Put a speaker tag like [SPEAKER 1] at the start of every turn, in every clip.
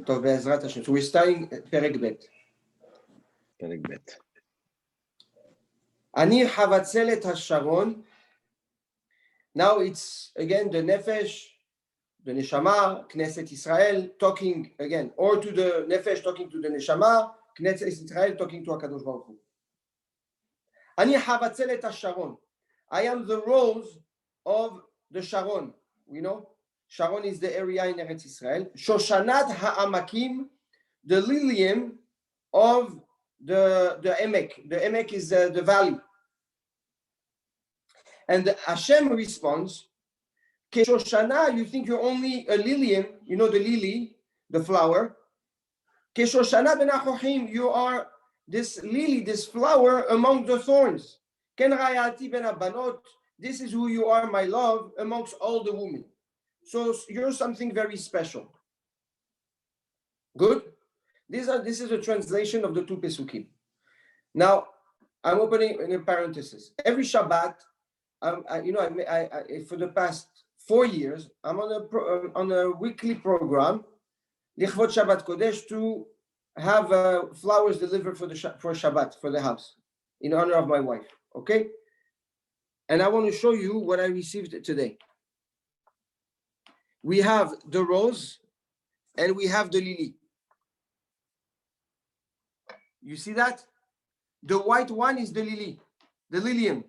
[SPEAKER 1] טוב, בעזרת השם. So we're starting פרק ב'.
[SPEAKER 2] פרק ב'.
[SPEAKER 1] אני חבצלת השרון. Now it's again the nefesh, the neshama, Knesset Israel talking again, or to the nefesh talking to the neshama, Knesset Israel talking to HaKadosh Baruch Hu. אני חבצלת השרון. I am the rose of the Sharon. We know Sharon is the area in Eretz Israel. Shoshanat ha'amakim, the lilium of the Emek. The Emek is the valley. And Hashem responds, Keshoshana, you think you're only a lilium, you know the lily, the flower. Keshoshana ben achochim, you are this lily, this flower among the thorns. Ken rayati ben abanot, this is who you are, my love, amongst all the women. So you're something very special. Good? This is a translation of the two Pesukim. Now, I'm opening in a parenthesis. Every Shabbat, for the past 4 years, I'm on a weekly program, Lichvot Shabbat Kodesh, to have flowers delivered for Shabbat, for the house, in honor of my wife. Okay? And I want to show you what I received today. We have the rose and we have the lily. You see that? The white one is the lily, the lilium.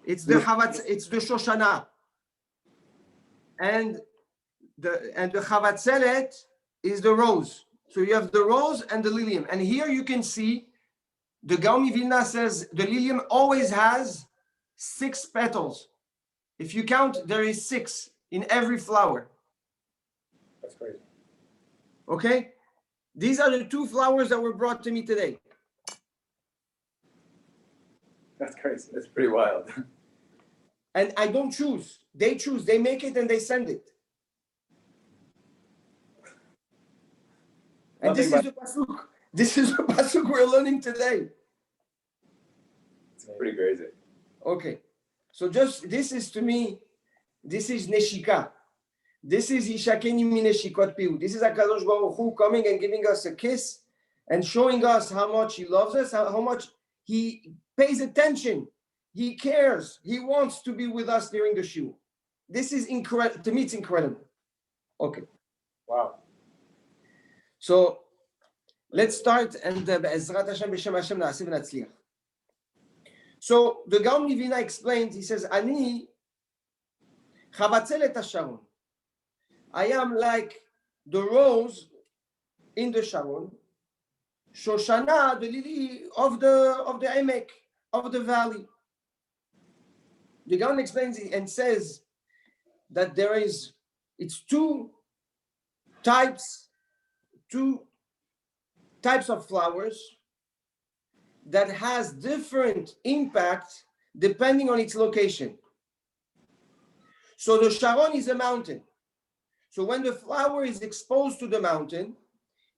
[SPEAKER 1] It's the chavatz, it's the shoshana. And the chavatzelet is the rose. So you have the rose and the lilium. And here you can see the Gaon Vilna says the lilium always has 6 petals. If you count, there is 6 in every flower.
[SPEAKER 3] That's crazy.
[SPEAKER 1] Okay? These are the 2 flowers that were brought to me today.
[SPEAKER 3] That's crazy. That's pretty wild.
[SPEAKER 1] And I don't choose. They choose. They make it and they send it. And this is the pasuk. This is the pasuk we're learning today.
[SPEAKER 3] It's pretty crazy.
[SPEAKER 1] Okay. So just, this is to me, this is neshika. This is Yishakeni mi neshikot piu. This is HaKadosh Baruch Hu coming and giving us a kiss and showing us how much he loves us, how much he pays attention. He cares. He wants to be with us during the shiur. This is incredible. To me, it's incredible. Okay.
[SPEAKER 3] Wow.
[SPEAKER 1] So let's start, and be'ezrat Hashem b'shem Hashem na'aseh v'natzliach. So the Gaon Mivina explains, he says, Ani chavatzelet hasharon. I am like the rose in the Sharon, Shoshana, the lily of the Emek, of the valley. The Gaon explains it and says that it's two types of flowers that has different impact depending on its location. So the Sharon is a mountain. So when the flower is exposed to the mountain,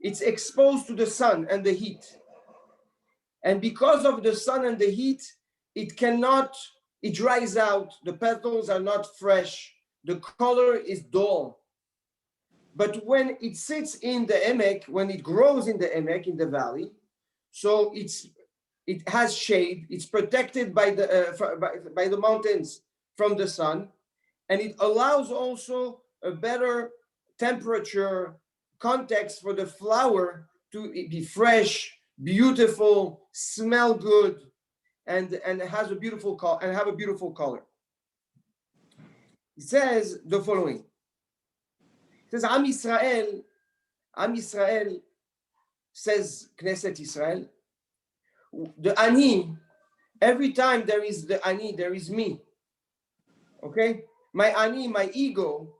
[SPEAKER 1] it's exposed to the sun and the heat. And because of the sun and the heat, it dries out. The petals are not fresh. The color is dull. But when it sits in the Emek, when it grows in the Emek, in the valley, so it has shade. It's protected by the mountains from the sun, and it allows also a better temperature context for the flower to be fresh, beautiful, smell good, and have a beautiful color. It says the following. It says, Am Yisrael, says Knesset Israel, the Ani, every time there is the Ani, there is me. Okay? My Ani, my ego,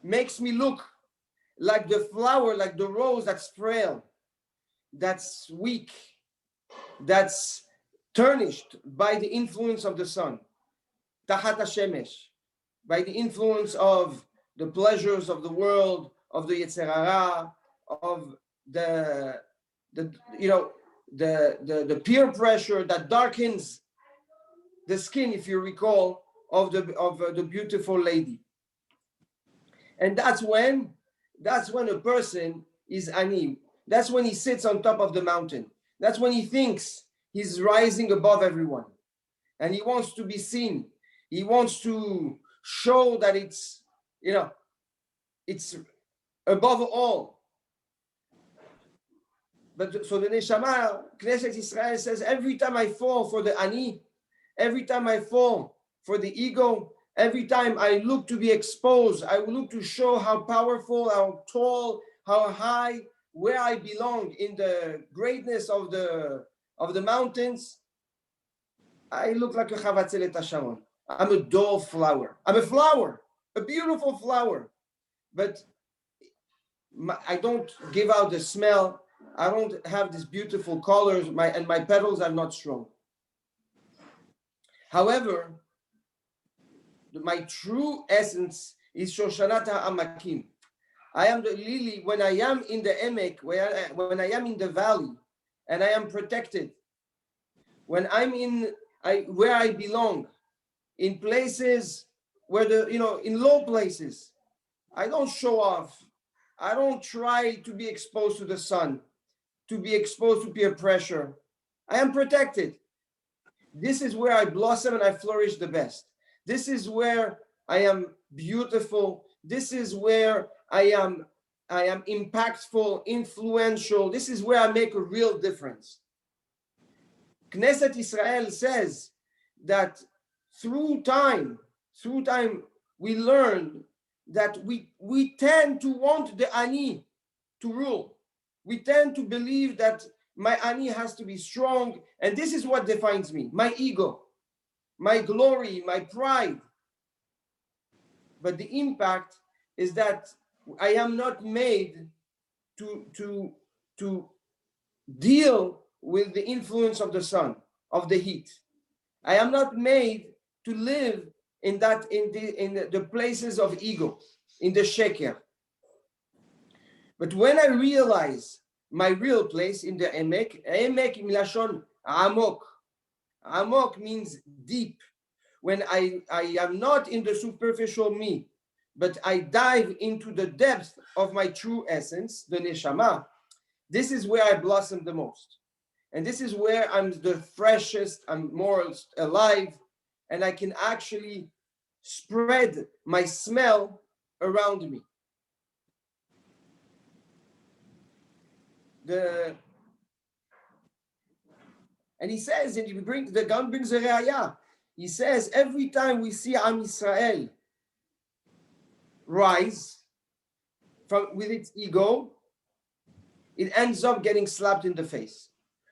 [SPEAKER 1] makes me look like the flower, like the rose that's frail, that's weak, that's tarnished by the influence of the sun. Tachat HaShemesh, by the influence of the pleasures of the world, of the Yetzer Hara, of the peer pressure that darkens the skin, if you recall, of the beautiful lady. And that's when a person is ani. That's when he sits on top of the mountain. That's when he thinks he's rising above everyone. And he wants to be seen. He wants to show that it's above all. But so the Neshama, Knesset Israel says, every time I fall for the ani, every time I fall for the ego, every time I look to be exposed, I look to show how powerful, how tall, how high, where I belong in the greatness of the mountains, I look like a Chavatzelet Hashamon. I'm a dull flower. I'm a flower, a beautiful flower, but I don't give out the smell. I don't have these beautiful colors. My petals are not strong. However, my true essence is Shoshanata Amakim. I am the lily when I am in the emek, when I am in the valley, and I am protected. When I'm where I belong, in places where in low places, I don't show off. I don't try to be exposed to the sun, to be exposed to peer pressure. I am protected. This is where I blossom and I flourish the best. This is where I am beautiful. This is where I am impactful, influential. This is where I make a real difference. Knesset Israel says that through time, we learn that we tend to want the ani to rule. We tend to believe that my ani has to be strong, and this is what defines me, my ego, my glory, my pride. But the impact is that I am not made to deal with the influence of the sun, of the heat. I am not made to live in the places of ego, in the sheker. But when I realize my real place in the emek milashon amok. Amok means deep. When I am not in the superficial me, but I dive into the depth of my true essence, the neshama, this is where I blossom the most. And this is where I'm the freshest, I'm more alive, and I can actually spread my smell around me. And he says, and the Gaon brings a re'ayah. He says, every time we see Am Yisrael rise with its ego, it ends up getting slapped in the face.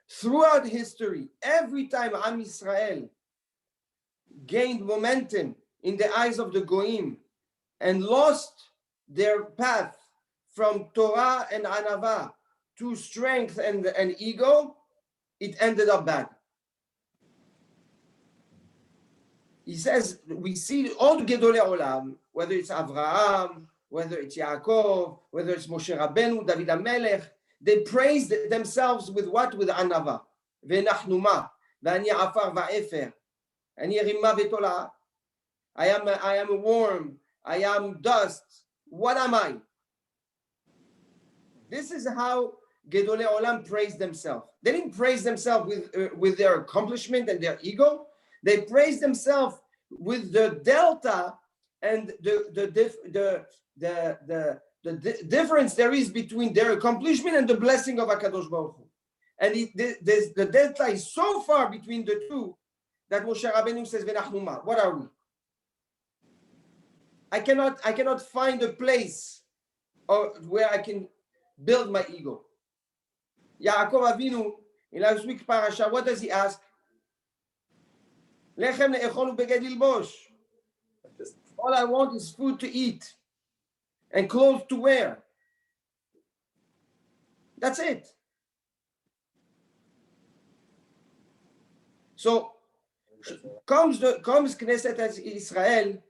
[SPEAKER 1] Throughout history, every time Am Yisrael gained momentum in the eyes of the Goyim and lost their path from Torah and Anava to strength and ego, it ended up bad. He says, we see all the Gedolei Olam, whether it's Avraham, whether it's Yaakov, whether it's Moshe Rabbeinu, David HaMelech, they praised themselves with what? With Anava. Ve'nachnu ma, ve'ani afar va'efer, ani rimma v'tola. I am a worm, I am dust. What am I? This is how Gedolei Olam praised themselves. They didn't praise themselves with their accomplishment and their ego. They praise themselves with the delta and the difference there is between their accomplishment and the blessing of HaKadosh Baruch Hu. And the delta is so far between the two that Moshe Rabbeinu says, "Ve'nachnu ma." What are we? I cannot find a place where I can build my ego. Yaakov Avinu in last week's parasha, what does he ask? Lechem le'echol u'beged lilbosh. All I want is food to eat and clothes to wear. That's it. So comes Knesset Israel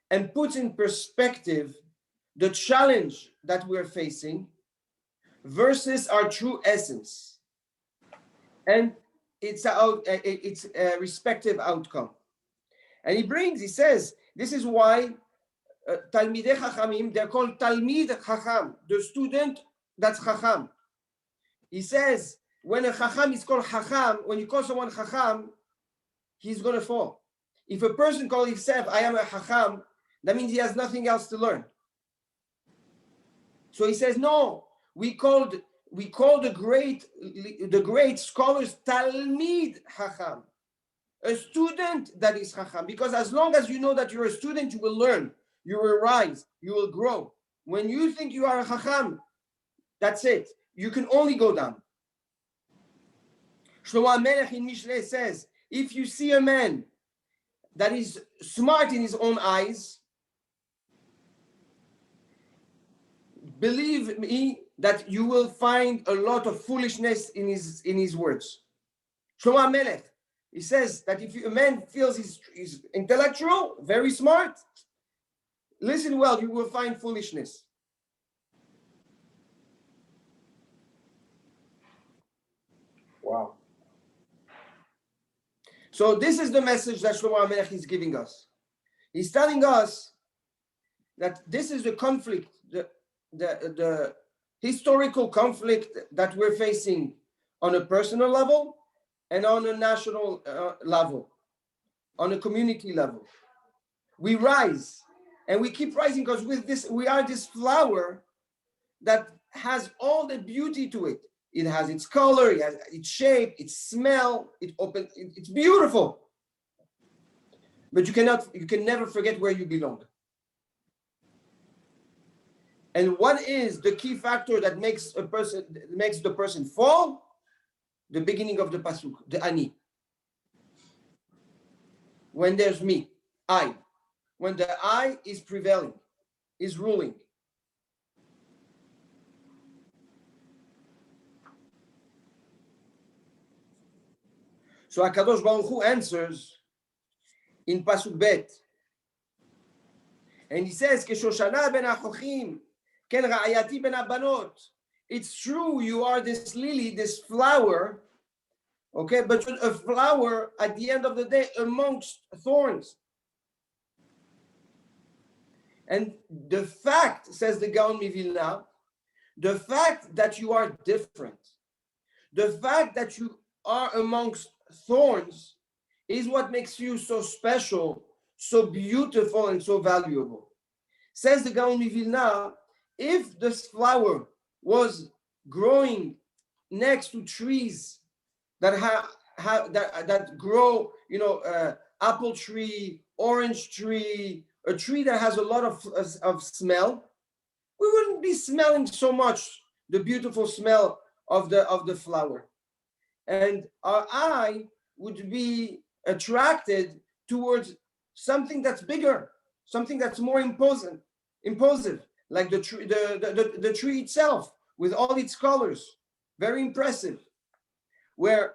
[SPEAKER 1] and puts in perspective the challenge that we're facing versus our true essence and its respective outcome. And he says, this is why Talmidei Chachamim, they're called Talmid Chacham, the student that's Chacham. He says, when a Chacham is called Chacham, when you call someone Chacham, he's going to fall. If a person calls himself, I am a Chacham, that means he has nothing else to learn. So he says, no, we call the great scholars Talmid Chacham, a student that is Chacham, because as long as you know that you're a student, you will learn, you will rise, you will grow. When you think you are a Chacham, that's it. You can only go down. Shlomo HaMelech in Mishlei says, if you see a man that is smart in his own eyes, believe me that you will find a lot of foolishness in his words. Shlomo HaMelech, he says that if a man feels he's intellectual, very smart, listen well, you will find foolishness.
[SPEAKER 3] Wow.
[SPEAKER 1] So this is the message that Shlomo HaMelech is giving us. He's telling us that this is the conflict, the historical conflict that we're facing on a personal level and on a national level, on a community level. We rise and we keep rising because with this, we are this flower that has all the beauty to it. It has its color, it has its shape, its smell, it's beautiful. But you can never forget where you belong. And what is the key factor that makes the person fall? The beginning of the pasuk, the ani. When there's me, I. When the I is prevailing, is ruling. So HaKadosh Baruch Hu answers in pasuk bet. And he says, Keshoshana ben achochim, ken ra'ayati ben abanot. It's true, you are this lily, this flower, okay, but a flower at the end of the day amongst thorns. And the fact, says the Gaon Mivilna, the fact that you are different, the fact that you are amongst thorns is what makes you so special, so beautiful, and so valuable. Says the Gaon Mivilna, if this flower was growing next to trees that that grow, apple tree, orange tree, a tree that has a lot of smell, we wouldn't be smelling so much the beautiful smell of the flower, and our eye would be attracted towards something that's bigger, something that's more imposive, like the tree, the tree itself with all its colors, very impressive. Where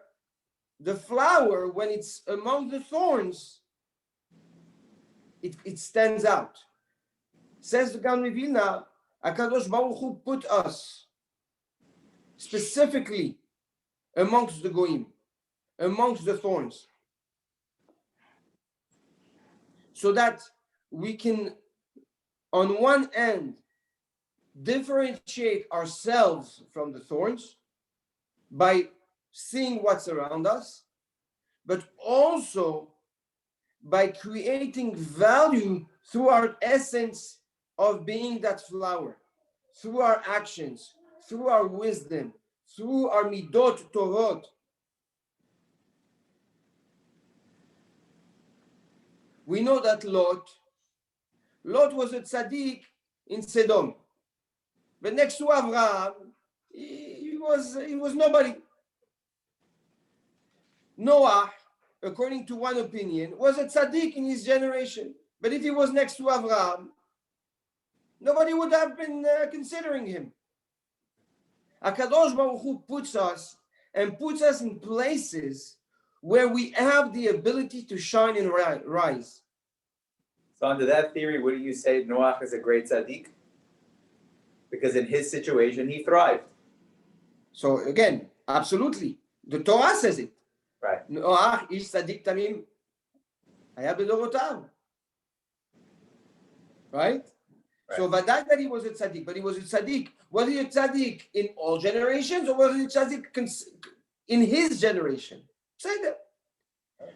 [SPEAKER 1] the flower, when it's among the thorns, it stands out. Says the Gaon Mivilna, HaKadosh Baruch Hu put us specifically amongst the goyim, amongst the thorns, so that we can, on one end, differentiate ourselves from the thorns by seeing what's around us, but also by creating value through our essence of being that flower, through our actions, through our wisdom, through our midot torot. We know that Lot was a tzaddik in Sodom, but next to Avraham, he was nobody. Noah, according to one opinion, was a tzaddik in his generation, but if he was next to Avraham, nobody would have been considering him. HaKadosh Baruch Hu puts us in places where we have the ability to shine and rise.
[SPEAKER 3] So under that theory, wouldn't you say Noach is a great tzaddik? Because in his situation, he thrived.
[SPEAKER 1] So again, absolutely. The Torah says it.
[SPEAKER 3] Right.
[SPEAKER 1] Noach ish tzaddik tamim haya bedorotav. right? So Vadak that he was a tzaddik, but he was a tzaddik. Was he a tzaddik in all generations, or was he a tzaddik in his generation? Say that.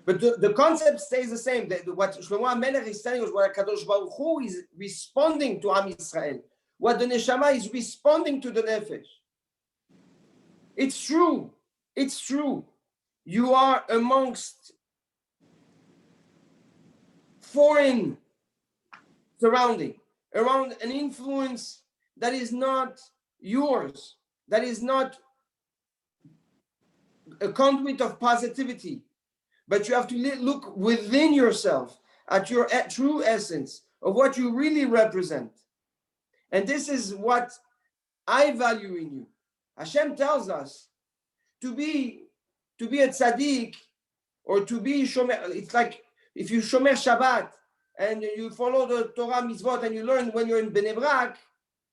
[SPEAKER 1] But the concept stays the same. What Shlomo HaMelech is telling us, what HaKadosh Baruch Hu is responding to Am Yisrael, what the neshama is responding to the nefesh. It's true. It's true. You are amongst foreign surrounding, around an influence that is not yours, that is not a conduit of positivity. But you have to look within yourself at your true essence of what you really represent. And this is what I value in you. Hashem tells us to be a tzaddik, or to be shomer. It's like if you shomer Shabbat and you follow the Torah mitzvot and you learn when you're in Bnei Brak,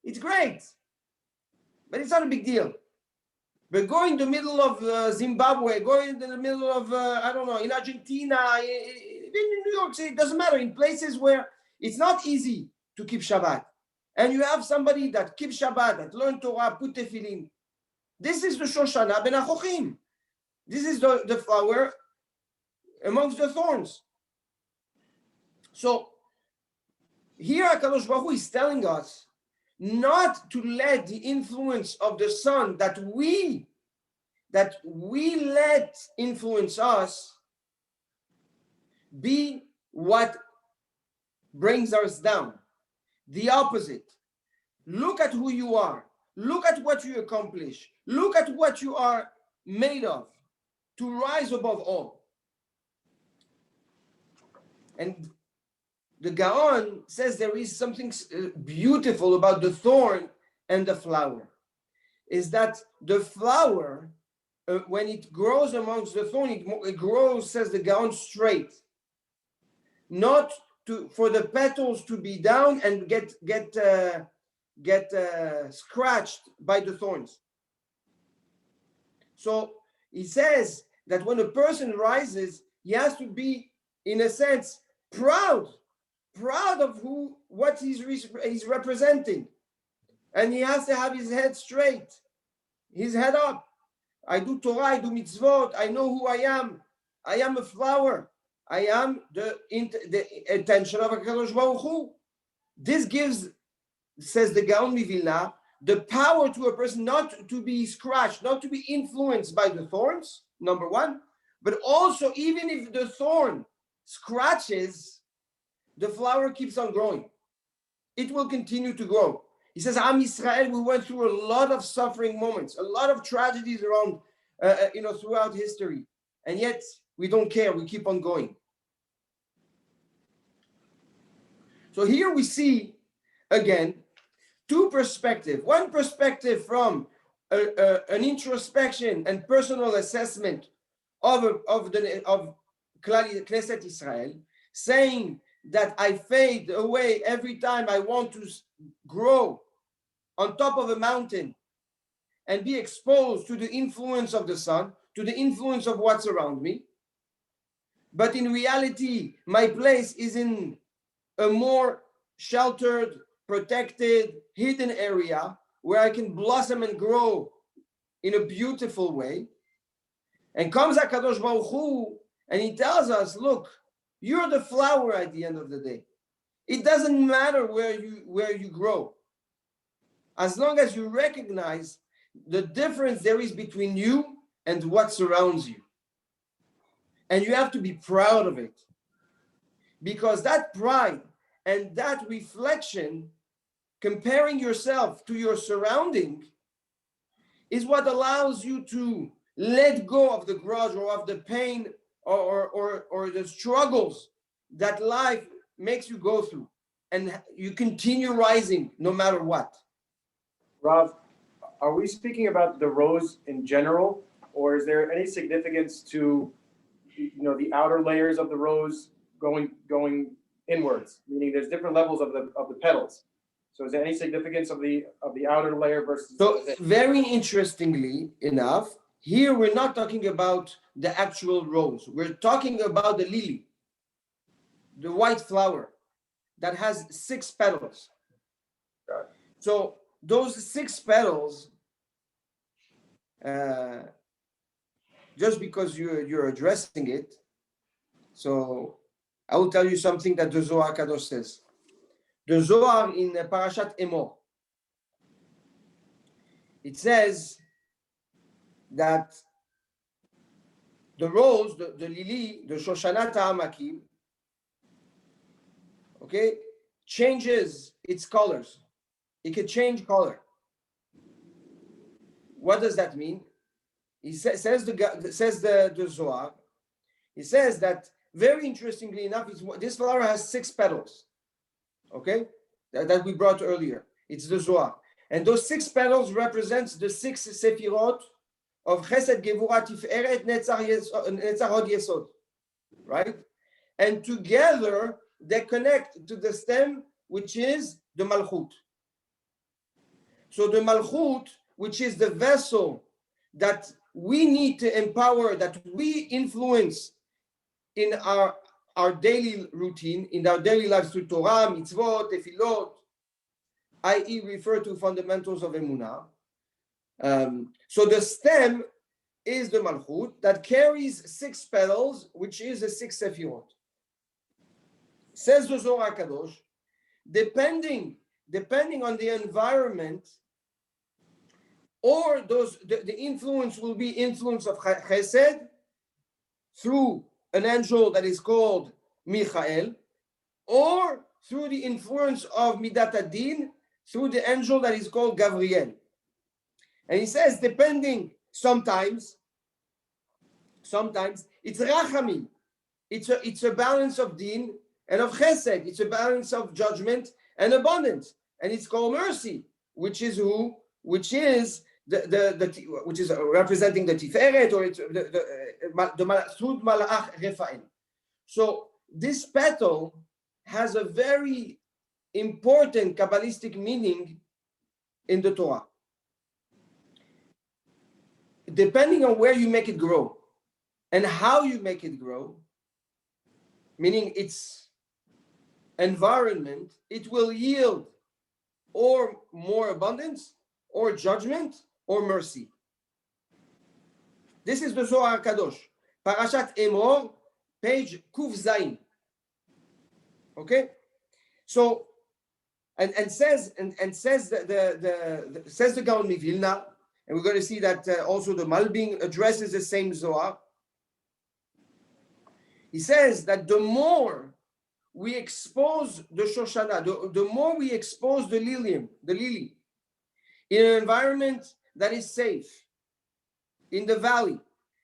[SPEAKER 1] it's great. But it's not a big deal. But go in the middle of Zimbabwe, go in the middle of, I don't know, in Argentina, in New York City, it doesn't matter, in places where it's not easy to keep Shabbat. And you have somebody that keeps Shabbat, that learns Torah, put tefillin. This is the Shoshana ben Achochim. This is the flower amongst the thorns. So here HaKadosh Baruch Hu is telling us not to let the influence of the sun that we let influence us be what brings us down. The opposite. Look at who you are. Look at what you accomplish. Look at what you are made of to rise above all. And the Gaon says there is something beautiful about the thorn and the flower. Is that the flower, when it grows amongst the thorn, it grows, says the Gaon, straight. Not for the petals to be down and get scratched by the thorns. So he says that when a person rises, he has to be, in a sense, proud of what he's representing, and he has to have his head straight, his head up. I do Torah, I do mitzvot, I know who I am. I am a flower. I am the attention of HaKadosh Baruch Hu. This gives, says the Gaon Mivilna, the power to a person not to be scratched, not to be influenced by the thorns, number one, but also even if the thorn scratches, the flower keeps on growing. It will continue to grow. He says, Am Yisrael, we went through a lot of suffering moments, a lot of tragedies around, throughout history. And yet we don't care. We keep on going. So here we see, again, two perspectives. One perspective from an introspection and personal assessment of Knesset Israel, saying that I fade away every time I want to grow on top of a mountain and be exposed to the influence of the sun, to the influence of what's around me. But in reality, my place is in a more sheltered, protected, hidden area where I can blossom and grow in a beautiful way. And comes HaKadosh Baruch Hu, and he tells us, look, you're the flower at the end of the day. It doesn't matter where you grow. As long as you recognize the difference there is between you and what surrounds you. And you have to be proud of it. Because that pride and that reflection, comparing yourself to your surrounding, is what allows you to let go of the grudge or of the pain or the struggles that life makes you go through, and you continue rising no matter what.
[SPEAKER 4] Rav, are we speaking about the rose in general, or is there any significance to, the outer layers of the rose going inwards? Meaning, there's different levels of the petals. So, is there any significance of the outer layer versus?
[SPEAKER 1] So, very interestingly enough, here we're not talking about the actual rose. We're talking about the lily, the white flower. that has 6 petals.
[SPEAKER 3] Got it.
[SPEAKER 1] So those 6 petals, just because you're addressing it, so I will tell you something that the Zohar Kadosh says. The Zohar in Parashat Emor, it says that the rose, the lily, the Shoshana Ta'amakim, okay, changes its colors. It can change color. What does that mean? He says the Zohar. He says that, very interestingly enough, this flower has 6 petals. Okay, that we brought earlier. It's the Zohar, and those 6 petals represents the 6 sefirot of Chesed, Gevurah, Tiferet, Netzach, Hod, Yesod, right? And together they connect to the stem, which is the Malchut. So the Malchut, which is the vessel that we need to empower, that we influence in our daily routine, in our daily lives through Torah, mitzvot, tefillot, i.e. refer to fundamentals of Emunah. So the stem is the Malchut that carries 6 petals, which is the 6 Sefirot. Says the Zohar Kadosh, depending on the environment, or the influence will be influence of Chesed through an angel that is called Michael, or through the influence of Midat Adin, through the angel that is called Gabriel. And he says, depending, sometimes it's Rachamim. It's a balance of Din and of Chesed. It's a balance of judgment and abundance. And it's called mercy, which is who? Which is which is representing the Tiferet, or it's the Malchut Malach Refaim. So this petal has a very important Kabbalistic meaning in the Torah. Depending on where you make it grow and how you make it grow, meaning its environment, it will yield or more abundance, or judgment, or mercy. This is the Zohar Kadosh, Parashat Emor, page Kuf Zayin. Okay, so and says the Gaon Mivilna, and we're going to see that also the Malbim addresses the same Zohar. He says that the more we expose the Shoshana, the more we expose the lily, in an environment that is safe, in the valley,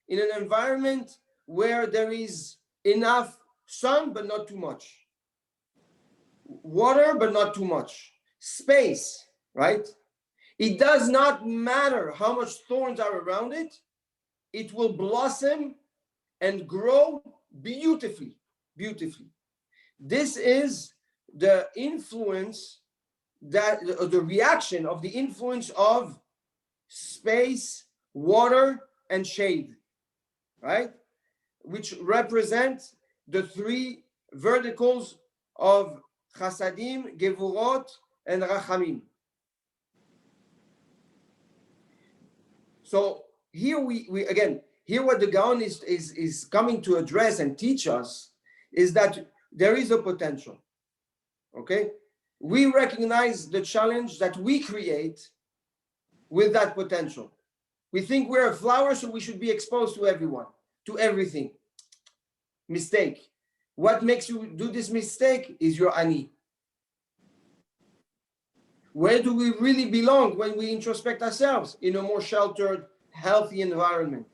[SPEAKER 1] in an environment where there is enough sun but not too much, water but not too much, space, right? It does not matter how much thorns are around it, it will blossom and grow beautifully. This is the influence, that the reaction of the influence of space, water, and shade, right? Which represent the 3 verticals of Chasadim, Gevurot, and Rachamim. So here we again, here what the Gaon is coming to address and teach us is that there is a potential, okay? We recognize the challenge that we create with that potential. We think we're a flower, so we should be exposed to everyone, to everything. Mistake. What makes you do this mistake is your ani. Where do we really belong when we introspect ourselves? In a more sheltered, healthy environment.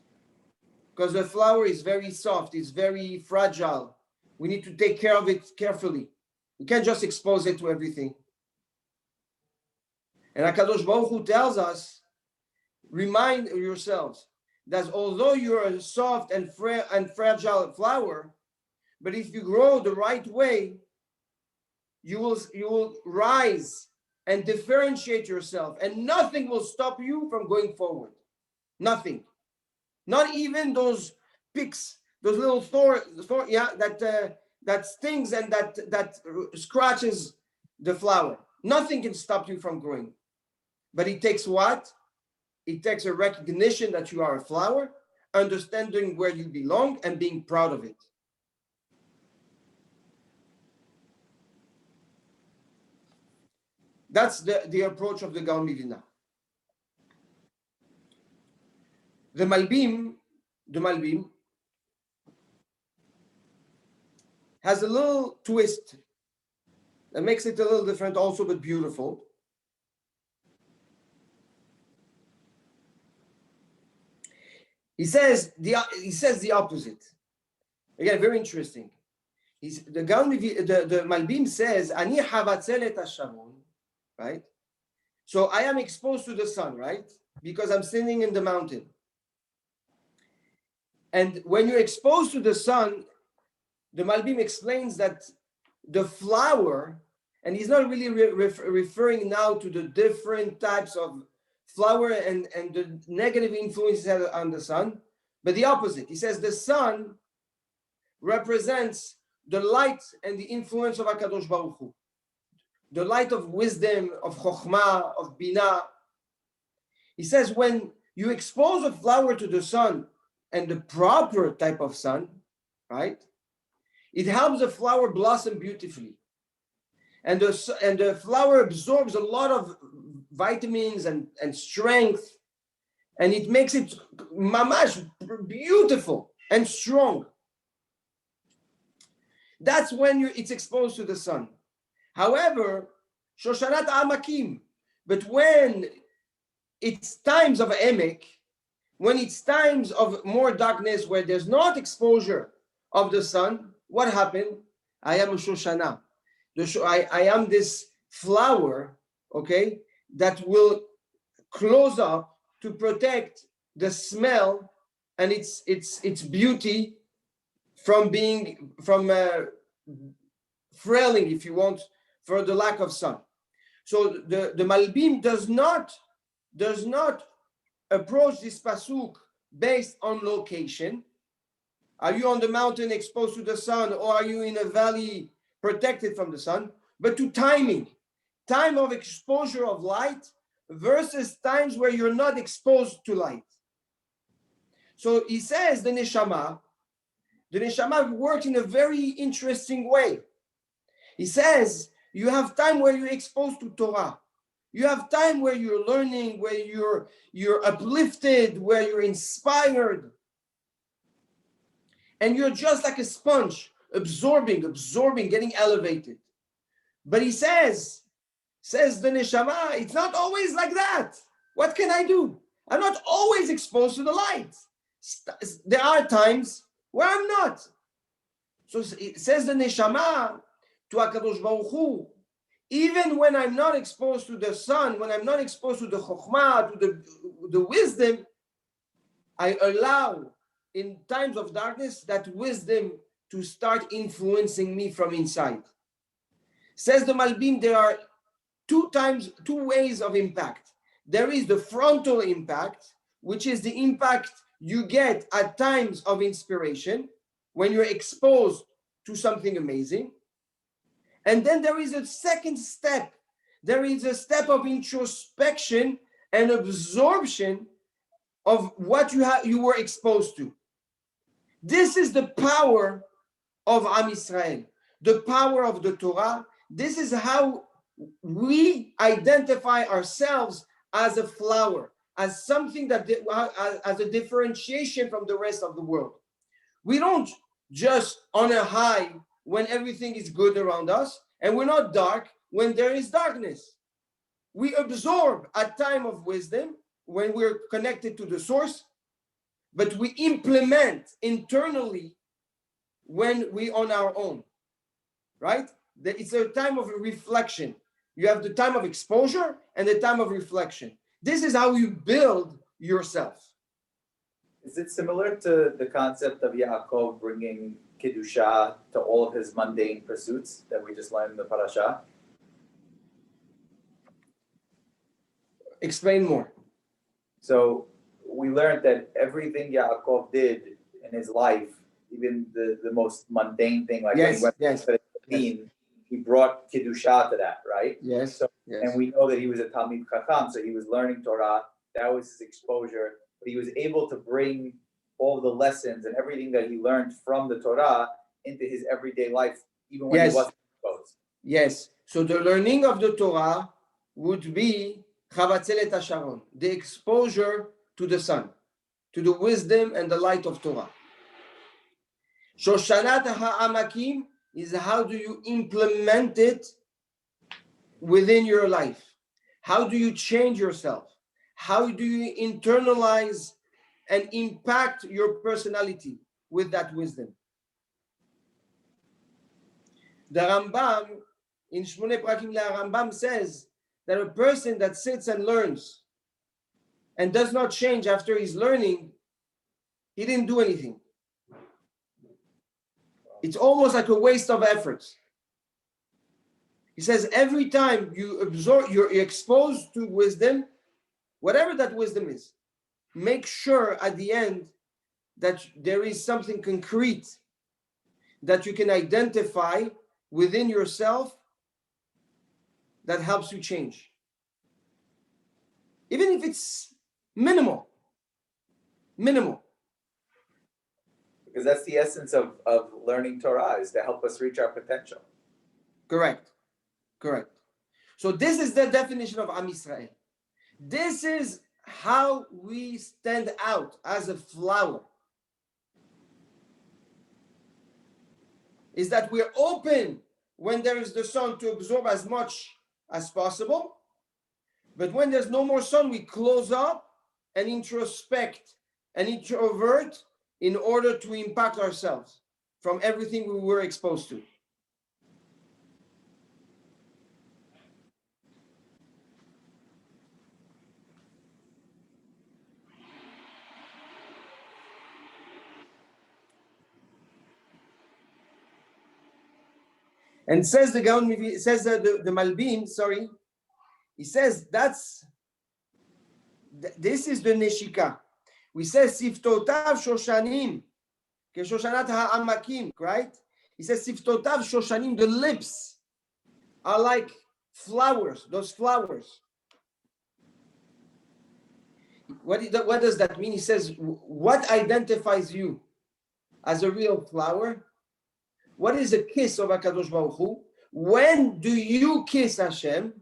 [SPEAKER 1] Because the flower is very soft, it's very fragile. We need to take care of it carefully. You can't just expose it to everything. And HaKadosh Baruch Hu tells us, remind yourselves that although you're a soft and fragile flower, but if you grow the right way, you will rise and differentiate yourself, and nothing will stop you from going forward. Nothing. Not even those picks, those little thorn, that that stings and that scratches the flower. Nothing can stop you from growing. But it takes what? It takes a recognition that you are a flower, understanding where you belong, and being proud of it. That's the approach of the Gaon Milna. The Malbim has a little twist that makes it a little different also, but beautiful. He says the opposite. Again, very interesting. The Malbim says, Ani havatzelet hasharon, right? So I am exposed to the sun, right? Because I'm sitting in the mountain. And when you're exposed to the sun, the Malbim explains that the flower, and he's not really referring now to the different types of flower and the negative influences on the sun, but the opposite. He says the sun represents the light and the influence of HaKadosh Baruch Hu, the light of wisdom, of Chokhmah, of Binah. He says when you expose a flower to the sun, and the proper type of sun, right? It helps the flower blossom beautifully. And the flower absorbs a lot of vitamins and strength, and it makes it mamash beautiful and strong. That's when it's exposed to the sun. However, Shoshanat Amakim, but when it's times of Emek, when it's times of more darkness where there's not exposure of the sun, what happened? I am a Shoshana. I am this flower, okay, that will close up to protect the smell and its beauty from frailing, if you want, for the lack of sun. So the Malbim does not approach this pasuk based on location. Are you on the mountain exposed to the sun, or are you in a valley protected from the sun? But to timing, time of exposure of light versus times where you're not exposed to light. So he says the neshama works in a very interesting way. He says you have time where you're exposed to Torah. You have time where you're learning, where you're uplifted, where you're inspired. And you're just like a sponge, absorbing, getting elevated. But he says the neshama, it's not always like that. What can I do? I'm not always exposed to the light. There are times where I'm not. So it says the neshama to HaKadosh Baruch Hu, even when I'm not exposed to the sun, when I'm not exposed to the chokhmah, to the wisdom, I allow in times of darkness that wisdom to start influencing me from inside. Says the Malbim, there are two ways of impact. There is the frontal impact, which is the impact you get at times of inspiration when you're exposed to something amazing. And then there is a second step. There is a step of introspection and absorption of what you were exposed to. This is the power of Am Yisrael, the power of the Torah. This is how we identify ourselves as a flower, as something that as a differentiation from the rest of the world. We don't just on a high when everything is good around us, and we're not dark when there is darkness. We absorb a time of wisdom when we're connected to the source, but we implement internally when we on our own, right? It's a time of reflection. You have the time of exposure and the time of reflection. This is how you build yourself.
[SPEAKER 3] Is it similar to the concept of Yaakov bringing Kedusha to all of his mundane pursuits that we just learned in the parasha?
[SPEAKER 1] Explain more.
[SPEAKER 3] So we learned that everything Yaakov did in his life even the most mundane thing, like
[SPEAKER 1] Yes,
[SPEAKER 3] when he
[SPEAKER 1] yes,
[SPEAKER 3] went to Berlin, he brought Kiddusha to that, right?
[SPEAKER 1] yes,
[SPEAKER 3] So,
[SPEAKER 1] yes.
[SPEAKER 3] and we know that he was a Talmid Chacham, so he was learning Torah. That was his exposure. But he was able to bring all the lessons and everything that he learned from the Torah into his everyday life, even when
[SPEAKER 1] Yes.
[SPEAKER 3] he wasn't exposed.
[SPEAKER 1] Yes. So the learning of the Torah would be Chavatzelet HaSharon, the exposure to the sun, to the wisdom and the light of Torah. Shoshanat HaAmakim is how do you implement it within your life? How do you change yourself? How do you internalize and impact your personality with that wisdom? The Rambam, in Shmoneh Prakim Rambam says that a person that sits and learns and does not change after he's learning, he didn't do anything. It's almost like a waste of effort. He says every time you absorb, you're exposed to wisdom, whatever that wisdom is, make sure at the end that there is something concrete that you can identify within yourself that helps you change. Even if it's minimal.
[SPEAKER 3] Because that's the essence of learning Torah, is to help us reach our potential.
[SPEAKER 1] Correct. So this is the definition of Am Yisrael. This is how we stand out as a flower. Is that we're open when there is the sun to absorb as much as possible. But when there's no more sun, we close up and introspect and introvert in order to impact ourselves from everything we were exposed to. And says the Gaon, says the Malbim, sorry, he says this is the Neshika. We say Siftotav Shoshanim, Keshoshanat Ha'amakim, right? He says Siftotav Shoshanim, the lips are like flowers, those flowers. What does that mean? He says, what identifies you as a real flower? What is a kiss of HaKadosh Baruch Hu? When do you kiss Hashem?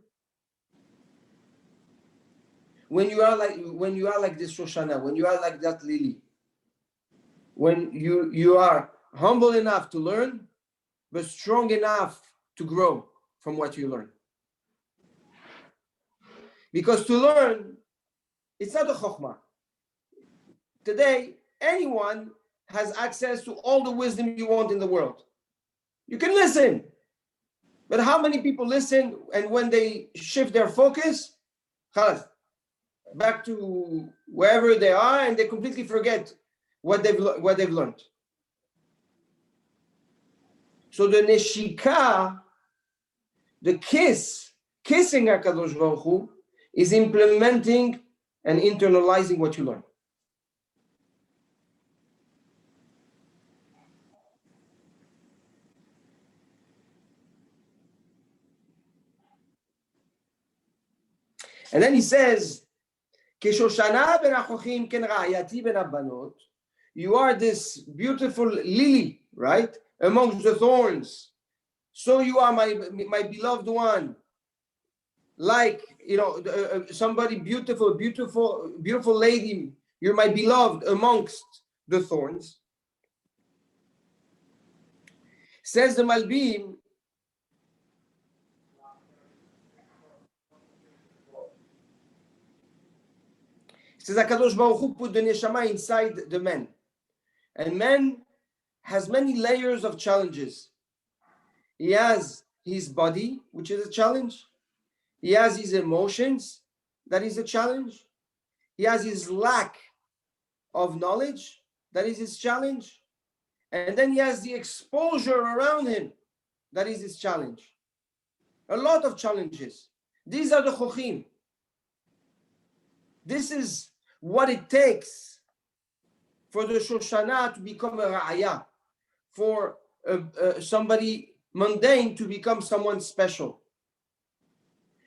[SPEAKER 1] When you are like this Shoshana, when you are like that lily, when you are humble enough to learn, but strong enough to grow from what you learn. Because to learn, it's not a chokhmah. Today, anyone has access to all the wisdom you want in the world. You can listen. But how many people listen and when they shift their focus, back to wherever they are and they completely forget what they've learned. So the neshika, the kissing HaKadosh Baruch Hu, is implementing and internalizing what you learn. And then he says, Keshoshana ben achochim ken ra'ayati ben abanot. You are this beautiful lily, right? Amongst the thorns. So you are my beloved one. Like, somebody beautiful lady. You're my beloved amongst the thorns. Says the Malbim, says HaKadosh Baruch Hu put the neshama inside the man. And man has many layers of challenges. He has his body, which is a challenge. He has his emotions, that is a challenge. He has his lack of knowledge, that is his challenge. And then he has the exposure around him, that is his challenge. A lot of challenges. These are the chochim. This is what it takes for the Shoshana to become a ra'aya, for somebody mundane to become someone special.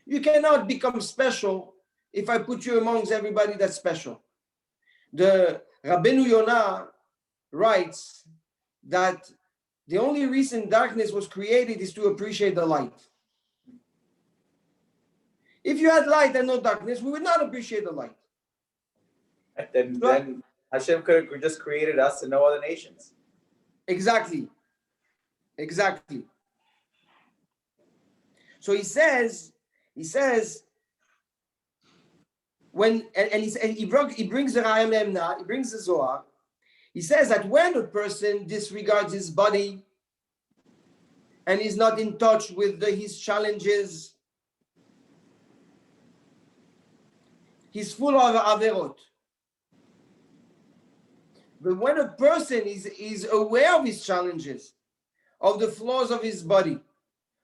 [SPEAKER 1] You cannot become special if I put you amongst everybody that's special. The Rabbeinu Yonah writes that the only reason darkness was created is to appreciate the light. If you had light and no darkness, we would not appreciate the light.
[SPEAKER 3] Then Hashem could have just created us and no other nations.
[SPEAKER 1] Exactly. So he says, when he brings the Rayam Emna, he brings the Zohar. He says that when a person disregards his body and is not in touch with his challenges, he's full of averot. But when a person is aware of his challenges, of the flaws of his body,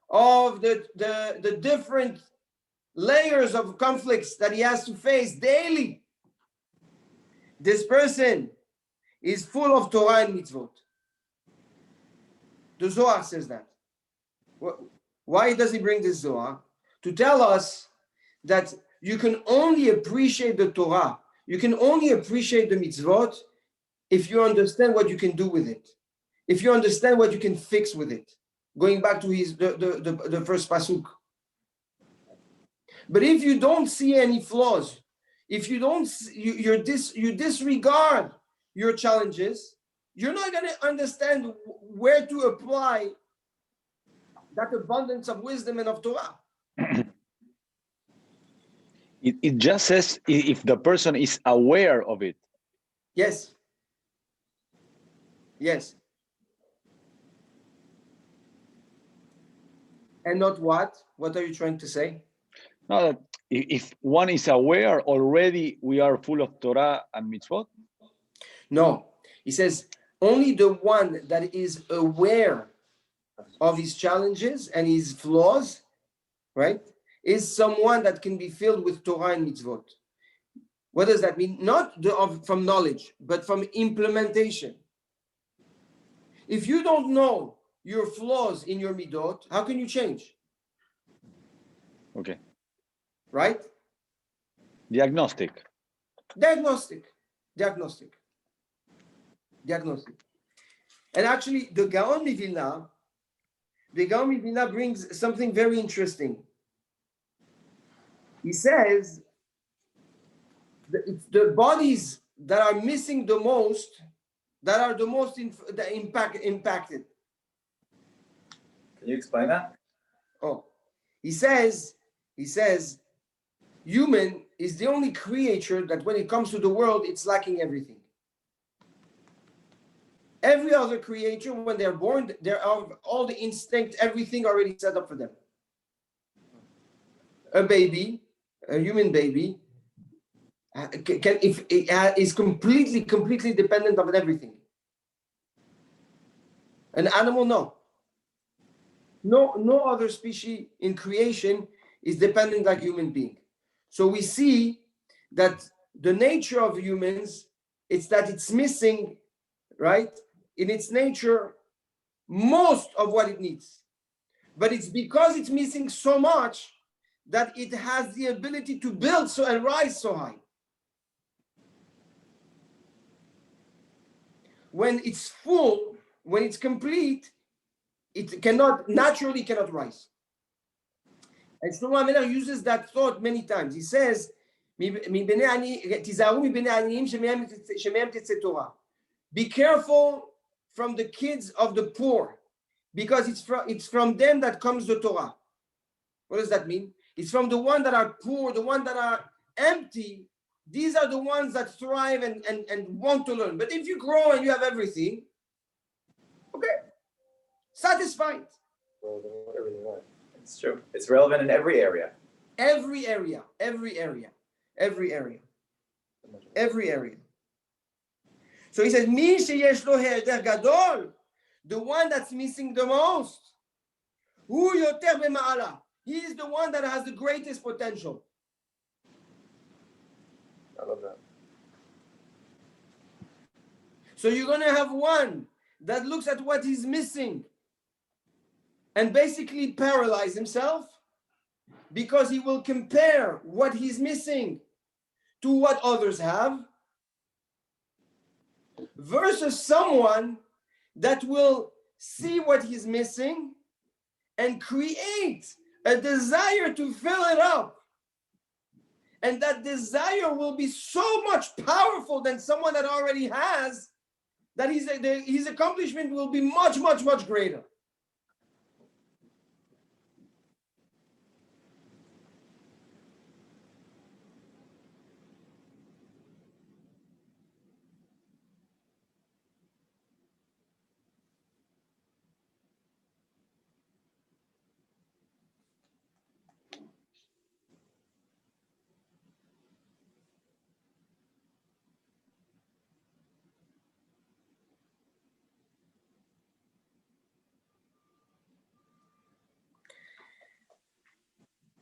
[SPEAKER 1] of the different layers of conflicts that he has to face daily, this person is full of Torah and mitzvot. The Zohar says that. Why does he bring this Zohar? To tell us that you can only appreciate the Torah, you can only appreciate the mitzvot if you understand what you can do with it, if you understand what you can fix with it. Going back to the first pasuk. But if you don't see any flaws, if you don't, you disregard your challenges, you're not going to understand where to apply that abundance of wisdom and of Torah.
[SPEAKER 2] It just says if the person is aware of it.
[SPEAKER 1] Yes. And not what? What are you trying to say?
[SPEAKER 2] No, that if one is aware already, we are full of Torah and mitzvot.
[SPEAKER 1] No, he says only the one that is aware of his challenges and his flaws, right, is someone that can be filled with Torah and mitzvot. What does that mean? Not from knowledge, but from implementation. If you don't know your flaws in your midot, how can you change?
[SPEAKER 2] Okay.
[SPEAKER 1] Right?
[SPEAKER 2] Diagnostic.
[SPEAKER 1] And actually, the Gaon Mivilna brings something very interesting. He says that it's the bodies that are missing the most, that are the most impacted.
[SPEAKER 3] Can you explain that?
[SPEAKER 1] Oh, he says, human is the only creature that when it comes to the world, it's lacking everything. Every other creature, when they're born, they have all the instinct, everything already set up for them. A human baby, is completely dependent on everything. An animal, no. No other species in creation is dependent like human being. So we see that the nature of humans, it's that it's missing, right, in its nature, most of what it needs. But it's because it's missing so much that it has the ability to build and rise so high. When it's full, when it's complete, it naturally cannot rise. And Shlomo HaMelech uses that thought many times. He says, be careful from the kids of the poor, because it's from them that comes the Torah. What does that mean? It's from the ones that are poor, the ones that are empty. These are the ones that thrive and want to learn. But if you grow and you have everything, okay, satisfied.
[SPEAKER 3] It's true. It's relevant in every area.
[SPEAKER 1] Every area. So he says, Mi sheyesh lo he'eder gadol, the one that's missing the most, hu yoter b'ma'ala. He is the one that has the greatest potential.
[SPEAKER 4] I love that.
[SPEAKER 1] So you're going to have one that looks at what he's missing and basically paralyze himself because he will compare what he's missing to what others have, versus someone that will see what he's missing and create a desire to fill it up. And that desire will be so much powerful than someone that already has, that his accomplishment will be much, much, much greater.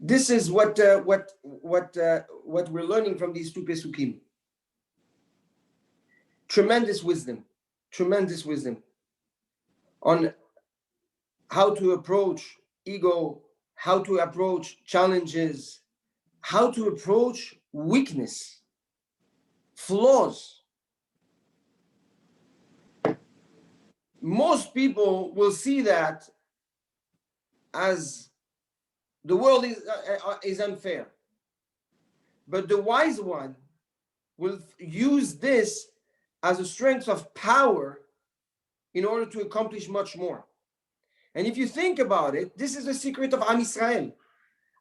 [SPEAKER 1] This is what we're learning from these two Pesukim. Tremendous wisdom on how to approach ego, how to approach challenges, how to approach weakness, flaws. Most people will see that as the world is unfair. But the wise one will use this as a strength of power in order to accomplish much more. And if you think about it, this is the secret of Am Yisrael.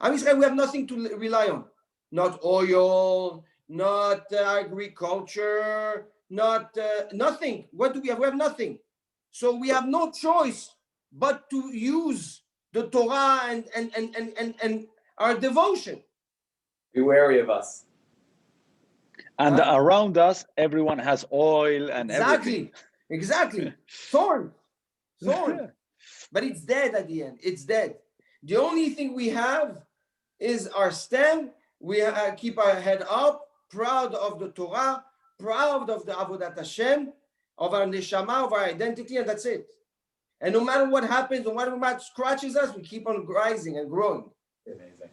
[SPEAKER 1] Am Yisrael, we have nothing to rely on. Not oil, not agriculture, not nothing. What do we have? We have nothing. So we have no choice but to use the Torah and our devotion.
[SPEAKER 3] Be wary of us.
[SPEAKER 2] And around us, everyone has oil and everything.
[SPEAKER 1] Exactly. Thorn. But it's dead at the end. It's dead. The only thing we have is our stand. We keep our head up, proud of the Torah, proud of the Avodat Hashem, of our neshama, of our identity, and that's it. And no matter what happens, no matter what scratches us, we keep on rising and growing.
[SPEAKER 3] Amazing.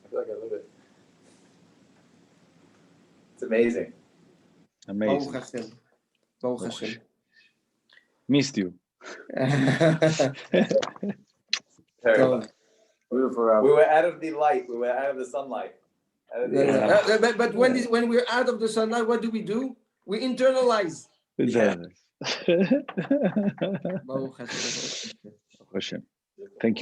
[SPEAKER 3] I feel like I live it. It's amazing.
[SPEAKER 2] Amazing.
[SPEAKER 1] Baruch Hashem.
[SPEAKER 2] Missed you.
[SPEAKER 3] Terrible.
[SPEAKER 4] Beautiful.
[SPEAKER 3] We were out of the light. We were out of the sunlight.
[SPEAKER 1] But when we're out of the sunlight, what do? We internalize.
[SPEAKER 2] Yeah.
[SPEAKER 1] Baruch Hashem.
[SPEAKER 2] Thank you.